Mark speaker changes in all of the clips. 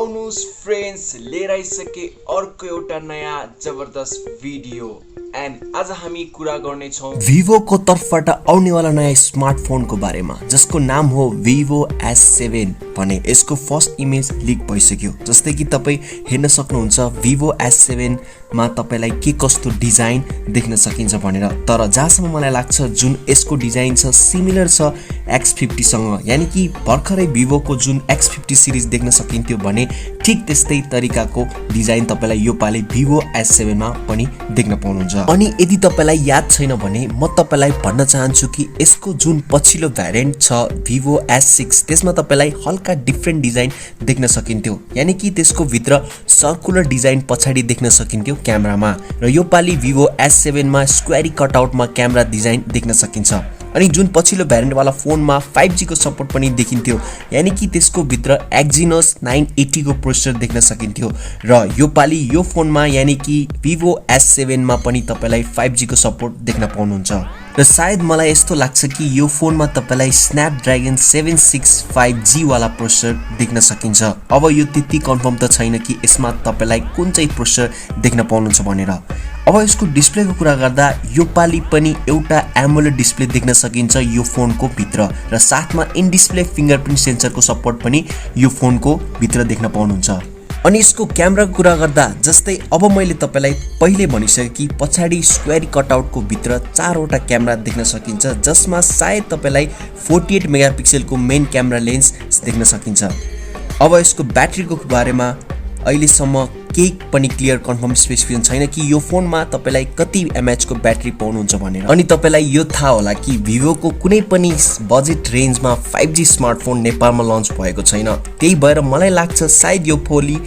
Speaker 1: आउनुस् friends लिएर आइसके अर्को एउटा नयाँ जबरदस्त भिडियो एन्ड आज हामी कुरा गर्ने छौं
Speaker 2: Vivo को तर्फबाट आउनेवाला नयाँ स्मार्टफोनको बारेमा जसको नाम हो Vivo S7 भने यसको फर्स्ट इमेज लिक भइसक्यो। जस्तै कि तपाई हेर्न सक्नुहुन्छ Vivo S7 मा तपाईलाई के कस्तो डिजाइन देख्न सकिन्छ भनेर। तर जहाँसम्म मलाई लाग्छ जुन यसको डिजाइन छ सिमिलर छ X50 सँग, यानी कि भर्खरै Vivo को जुन X50 सिरिज देख्न सकिन्थ्यो भने ठीक त्यस्तै तरिकाको डिजाइन तपाईलाई यो पाली Vivo S7 मा पनि देख्न पाउनुहुन्छ। अनि यदि तपाईलाई याद छैन भने म तपाईलाई भन्न चाहन्छु कि यसको जुन पछिल्लो भ्यारिएन्ट छ Vivo S6 त्यसमा तपाईलाई हल्का डिफरेन्ट डिजाइन देख्न सकिन्थ्यो, यानी कि त्यसको भित्र सर्कुलर डिजाइन पछाडी देख्न सकिन्थ्यो क्यामेरामा, र यो पाली Vivo S7 मा स्क्वेरी कटआउटमा क्यामेरा डिजाइन देख्न सकिन्छ। अनि जुन पछिल्लो भ्यारिएन्ट वाला फोनमा 5G को सपोर्ट पनि देखिन्थ्यो, यानी कि त्यसको भित्र Exynos 980 को प्रोसेसर देख्न सकिन्थ्यो, र यो पाली यो फोनमा यानी कि Vivo S7 मा पनि तपाईलाई 5G को सपोर्ट देख्न पाउनुहुन्छ। र सायद मलाई यस्तो लाग्छ कि यो फोनमा तपाईलाई Snapdragon 765G वाला प्रोसेसर देख्न सकिन्छ। अब यो त्यति कन्फर्म त छैन कि यसमा तपाईलाई कुन चाहिँ प्रोसेसर देख्न पाउनुहुन्छ भनेर। अब यसको डिस्प्लेको कुरा गर्दा यो पाली पनि एउटा एमोलेड डिस्प्ले देख्न सकिन्छ यो फोनको भित्र, र साथमा इन डिस्प्ले फिंगरप्रिन्ट सेन्सरको सपोर्ट पनि यो फोनको भित्र देख्न पाउनुहुन्छ। अनि यसको क्यामेराको कुरा गर्दा जस्तै अब मैले तपाईलाई पहिले भनिसके कि पछाडी स्क्वेरी कटआउटको भित्र चारवटा क्यामेरा देख्न सकिन्छ, जसमा सायद तपाईलाई 48 मेगापिक्सलको मेन क्यामेरा लेन्स देख्न सकिन्छ। अब यसको ब्याट्रीको बारेमा अहिलेसम्म केही पनि क्लियर कन्फर्म स्पेसिफिकेसन छैन कि यो फोनमा तपाईलाई कति एमएच को ब्याट्री पाउनुहुन्छ भनेर। अनि तपाईलाई यो थाहा होला कि Vivo को कुनै पनि बजेट रेन्जमा 5G स्मार्टफोन नेपालमा लन्च भएको छैन, त्यही भएर मलाई लाग्छ सायद यो फोली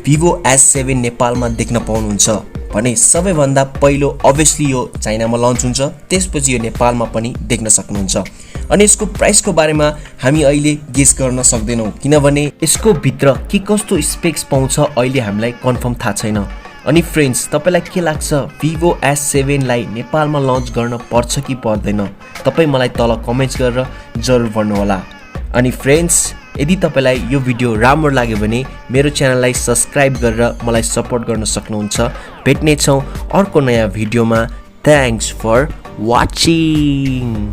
Speaker 2: Vivo S7 नेपालमा देख्न पाउनुहुन्छ भने सबैभन्दा पहिलो अभियसली यो चाइनामा लन्च हुन्छ, त्यसपछि यो नेपालमा पनि देख्न सक्नुहुन्छ। अनि यसको प्राइसको बारेमा हामी अहिले गेस गर्न सक्दैनौं, किनभने यसको भित्र के कस्तो स्पेक्स पाउँछ अहिले हामीलाई कन्फर्म थाहा छैन। अनि फ्रेन्ड्स तपाईलाई के लाग्छ Vivo S7 लाई नेपालमा लन्च गर्न पर्छ कि पर्दैन? तपाई मलाई तल कमेन्ट्स गरेर जरुर भन्नु होला। अनि फ्रेन्ड्स यदि तपाईलाई यो भिडियो राम्रो लाग्यो भने मेरो च्यानललाई सब्स्क्राइब गरेर मलाई सपोर्ट गर्न सक्नुहुन्छ। भेट्ने छौं अर्को नयाँ भिडियोमा। Thanks for watching.